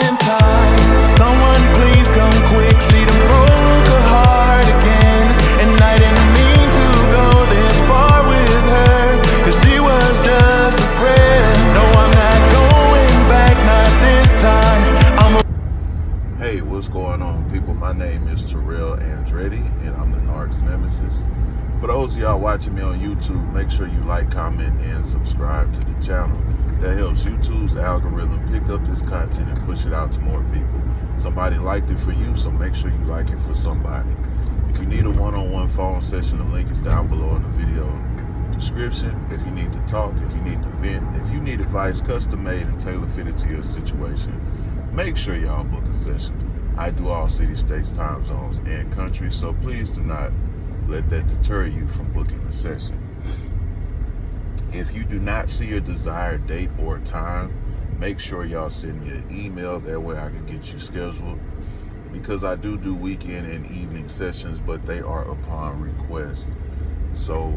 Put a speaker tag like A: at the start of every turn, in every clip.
A: in time. Someone please come quick, she done broke her heart again. And I didn't mean to go this far with her, cause she was just a friend. No, I'm not going back, not this time.
B: Hey, what's going on, people? My name is Terrell Andretti, and I'm the Narc's nemesis. For those of y'all watching me on YouTube, make sure you like, comment, and subscribe to the channel. That helps YouTube's algorithm pick up this content and push it out to more people. Somebody liked it for you, so make sure you like it for somebody. If you need a one-on-one phone session, the link is down below in the video description. If you need to talk, if you need to vent, if you need advice custom made and tailor fitted to your situation, make sure y'all book a session. I do all cities, states, time zones, and countries, so please do not let that deter you from booking a session. If you do not see your desired date or time, make sure y'all send me an email. That way I can get you scheduled, because I do weekend and evening sessions, but they are upon request. So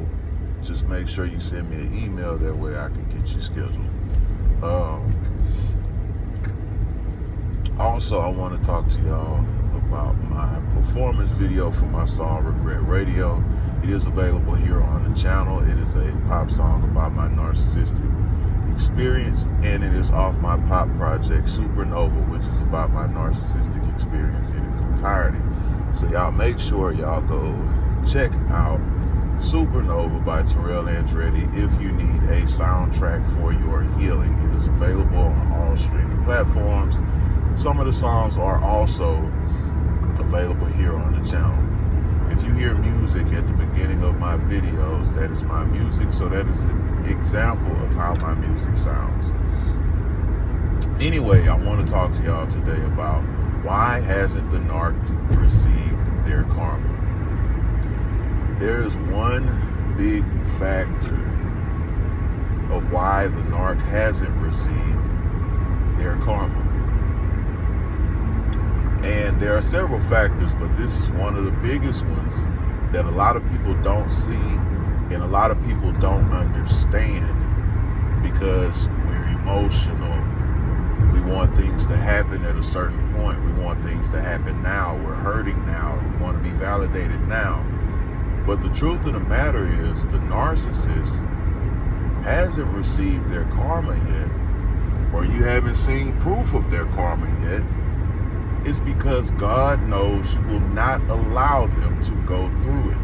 B: just make sure you send me an email. That way I can get you scheduled. Also, I want to talk to y'all about my performance video for my song Regret Radio. It is available here on the channel. It is a pop song about my narcissistic experience, and it is off my pop project Supernova, which is about my narcissistic experience in its entirety. So y'all make sure y'all go check out Supernova by Terrell Andretti if you need a soundtrack for your healing. It is available on all streaming platforms. Some of the songs are also available here on the channel. If you hear music at the beginning of my videos, that is my music, so that is an example of how my music sounds. Anyway, I want to talk to y'all today about why hasn't the Narc received their karma. There is one big factor of why the Narc hasn't received their karma. And there are several factors, but this is one of the biggest ones that a lot of people don't see and a lot of people don't understand, because we're emotional. We want things to happen at a certain point. We want things to happen now. We're hurting now. We want to be validated now. But the truth of the matter is, the narcissist hasn't received their karma yet, or you haven't seen proof of their karma yet. It's because God knows you will not allow them to go through it.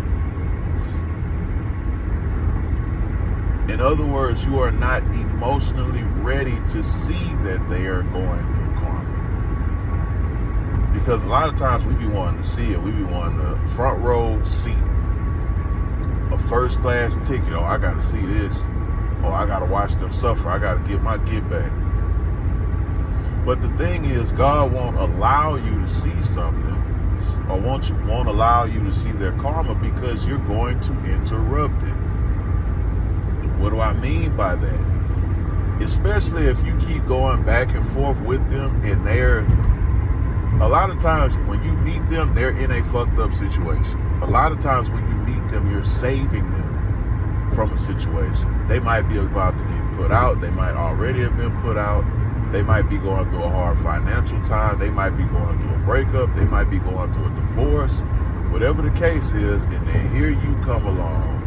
B: In other words, you are not emotionally ready to see that they are going through karma. Because a lot of times we be wanting to see it. We be wanting a front row seat, a first class ticket. Oh, I got to see this. Oh, I got to watch them suffer. I got to get my get back. But the thing is, God won't allow you to see something, or won't allow you to see their karma, because you're going to interrupt it. What do I mean by that? Especially if you keep going back and forth with them, and a lot of times when you meet them, they're in a fucked up situation. A lot of times when you meet them, you're saving them from a situation. They might be about to get put out. They might already have been put out. They might be going through a hard financial time. They might be going through a breakup. They might be going through a divorce. Whatever the case is, and then here you come along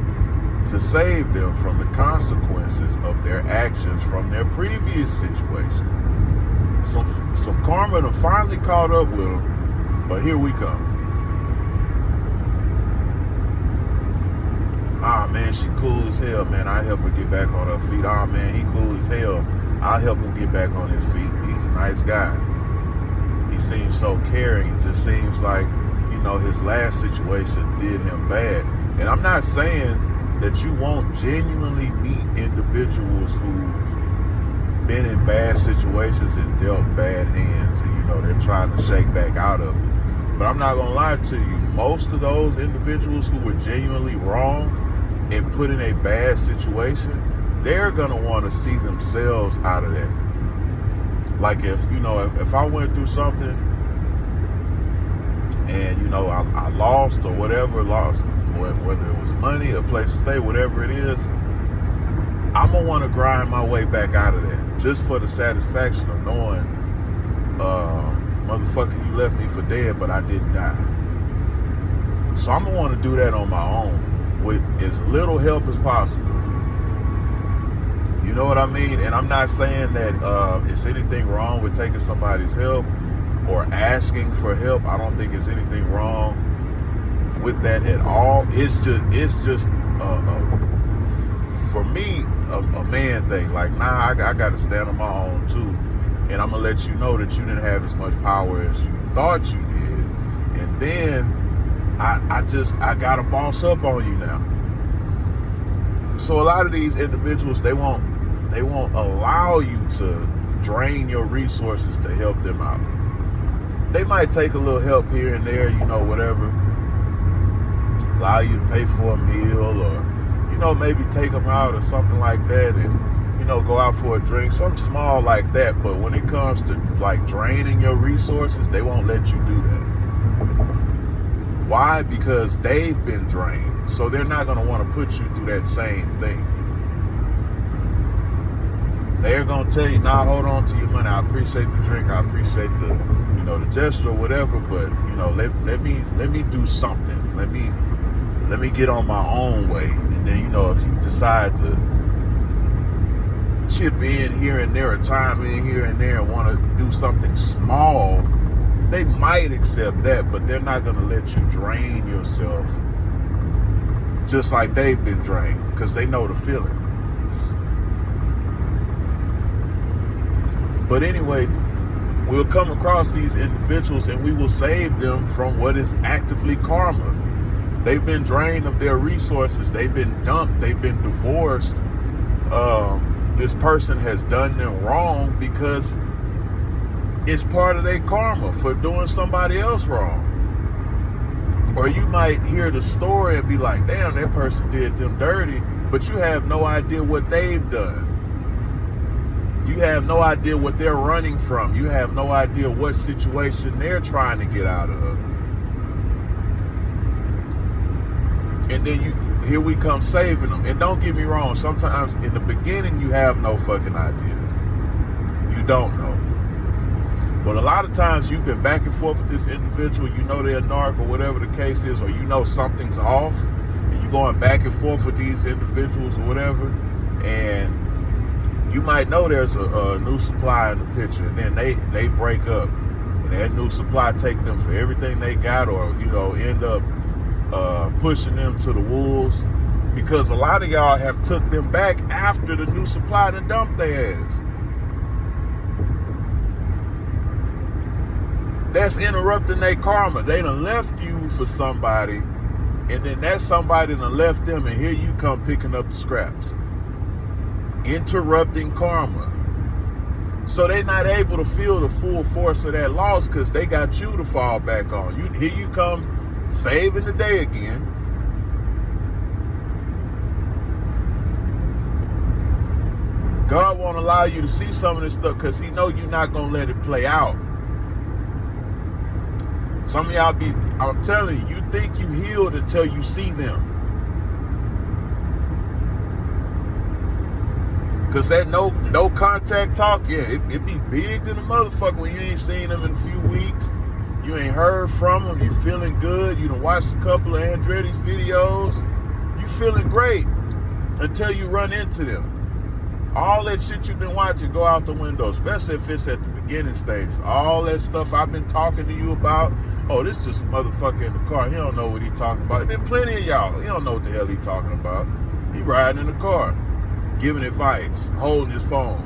B: to save them from the consequences of their actions from their previous situation. Some karma done finally caught up with them, but here we come. Ah, man, she cool as hell, man. I help her get back on her feet. Ah, man, he cool as hell. I'll help him get back on his feet. He's a nice guy. He seems so caring. It just seems like, his last situation did him bad. And I'm not saying that you won't genuinely meet individuals who've been in bad situations and dealt bad hands, and, they're trying to shake back out of it. But I'm not going to lie to you. Most of those individuals who were genuinely wrong and put in a bad situation, they're going to want to see themselves out of that. Like if I went through something and, I lost or whatever, whether it was money, a place to stay, whatever it is, I'm going to want to grind my way back out of that, just for the satisfaction of knowing motherfucker, you left me for dead, but I didn't die. So I'm gonna want to do that on my own with as little help as possible. You know what I mean? And I'm not saying that it's anything wrong with taking somebody's help or asking for help. I don't think it's anything wrong with that at all. It's just for me a man thing. Like, nah, I got to stand on my own too, and I'm gonna let you know that you didn't have as much power as you thought you did, and then I gotta boss up on you now. So a lot of these individuals, they won't allow you to drain your resources to help them out. They might take a little help here and there, you know, whatever. Allow you to pay for a meal, or, you know, maybe take them out or something like that, and, you know, go out for a drink, something small like that. But when it comes to like draining your resources, they won't let you do that. Why? Because they've been drained. So they're not going to want to put you through that same thing. They're going to tell you, nah, hold on to your money. I appreciate the drink. I appreciate the, you know, the gesture or whatever, but, you know, let me do something. Let me get on my own way. And then, you know, if you decide to chip in here and there or chime in here and there and want to do something small, they might accept that, but they're not going to let you drain yourself just like they've been drained, because they know the feeling. But anyway, we'll come across these individuals and we will save them from what is actively karma. They've been drained of their resources. They've been dumped. They've been divorced. This person has done them wrong because it's part of their karma for doing somebody else wrong. Or you might hear the story and be like, damn, that person did them dirty, but you have no idea what they've done. You have no idea what they're running from. You have no idea what situation they're trying to get out of. And then here we come saving them. And don't get me wrong, sometimes in the beginning you have no fucking idea. You don't know. But a lot of times you've been back and forth with this individual, you know they're a narc or whatever the case is, or you know something's off, and you're going back and forth with these individuals or whatever, and you might know there's a new supply in the picture, and then they break up, and that new supply take them for everything they got, or, you know, end up pushing them to the wolves, because a lot of y'all have took them back after the new supply done dumped their ass. That's interrupting their karma. They done left you for somebody, and then that somebody done left them, and here you come picking up the scraps. Interrupting karma. So they're not able to feel the full force of that loss because they got you to fall back on. Here you come saving the day again. God won't allow you to see some of this stuff because he know you're not going to let it play out. Some of y'all I'm telling you, you think you healed until you see them. Because that no contact talk, yeah, it be big than a motherfucker when you ain't seen them in a few weeks. You ain't heard from them. You feeling good. You done watched a couple of Andretti's videos. You feeling great until you run into them. All that shit you've been watching go out the window, especially if it's at the beginning stage. All that stuff I've been talking to you about. Oh, this is just a motherfucker in the car. He don't know what he talking about. There been plenty of y'all. He don't know what the hell he talking about. He riding in the car, giving advice, holding his phone.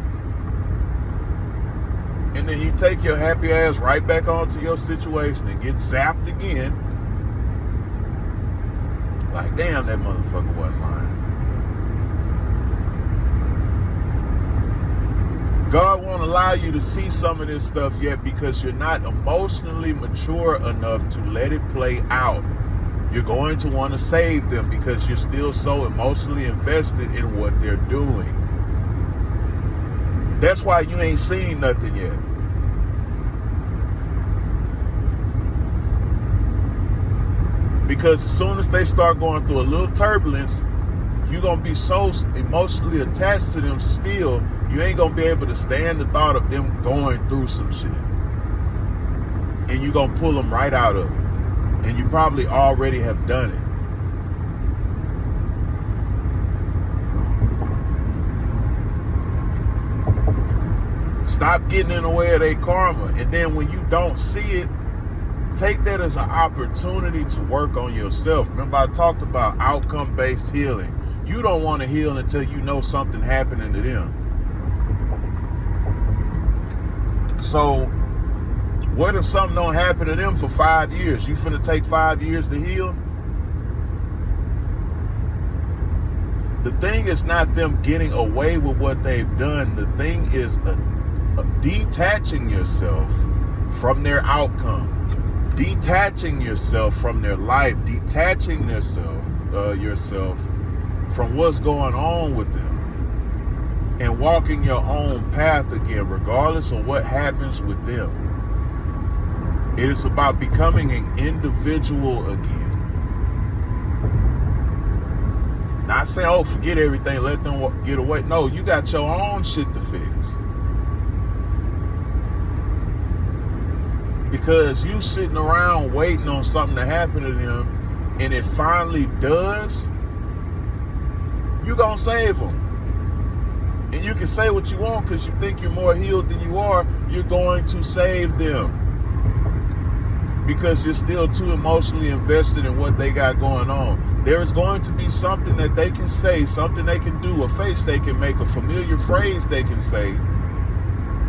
B: And then you take your happy ass right back onto your situation and get zapped again. Like, damn, that motherfucker wasn't lying. God won't allow you to see some of this stuff yet because you're not emotionally mature enough to let it play out. You're going to want to save them because you're still so emotionally invested in what they're doing. That's why you ain't seen nothing yet. Because as soon as they start going through a little turbulence, you're going to be so emotionally attached to them still, you ain't going to be able to stand the thought of them going through some shit. and you're going to pull them right out of it. And you probably already have done it. Stop getting in the way of their karma. And then when you don't see it, take that as an opportunity to work on yourself. Remember, I talked about outcome-based healing. You don't want to heal until you know something happening to them. So, what if something don't happen to them for 5 years? You finna take 5 years to heal? The thing is not them getting away with what they've done. The thing is detaching yourself from their outcome, detaching yourself from their life, detaching yourself from what's going on with them, and walking your own path again, regardless of what happens with them. It is about becoming an individual again. Not saying, oh, forget everything, let them get away. No, you got your own shit to fix. Because you sitting around waiting on something to happen to them, and it finally does, you gonna save them. And you can say what you want because you think you're more healed than you are. You're going to save them. Because you're still too emotionally invested in what they got going on. There is going to be something that they can say, something they can do, a face they can make, a familiar phrase they can say,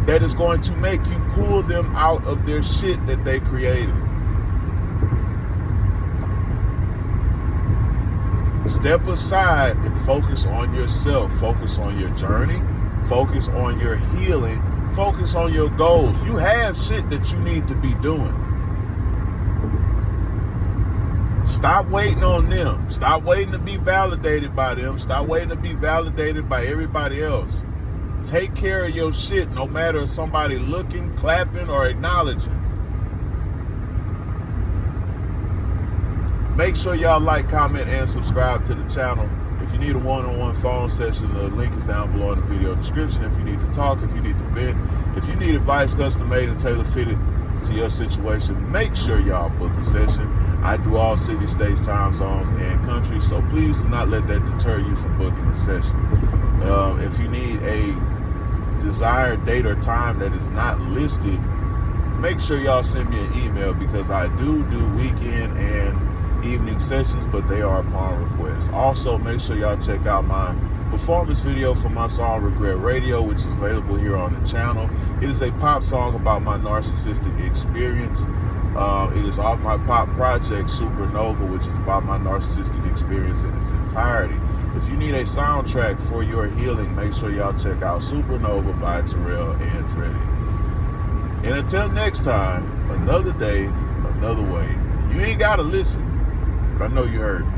B: that is going to make you pull them out of their shit that they created. Step aside and focus on yourself. Focus on your journey. Focus on your healing. Focus on your goals. You have shit that you need to be doing. Stop waiting on them. Stop waiting to be validated by them. Stop waiting to be validated by everybody else. Take care of your shit, no matter if somebody looking, clapping, or acknowledging. Make sure y'all like, comment, and subscribe to the channel. If you need a one-on-one phone session, the link is down below in the video description. If you need to talk, if you need to vent, if you need advice custom-made and tailor-fitted to your situation, make sure y'all book a session. I do all cities, states, time zones, and countries, so please do not let that deter you from booking a session. If you need a desired date or time that is not listed, make sure y'all send me an email, because I do weekend and evening sessions, but they are upon request. Also, make sure y'all check out my performance video for my song Regret Radio, which is available here on the channel. It is a pop song about my narcissistic experience. It is off my pop project Supernova, which is about my narcissistic experience in its entirety. If you need a soundtrack for your healing, make sure y'all check out Supernova by Terrell Andretti. And until next time, another day, another way. You ain't gotta listen, but I know you heard me.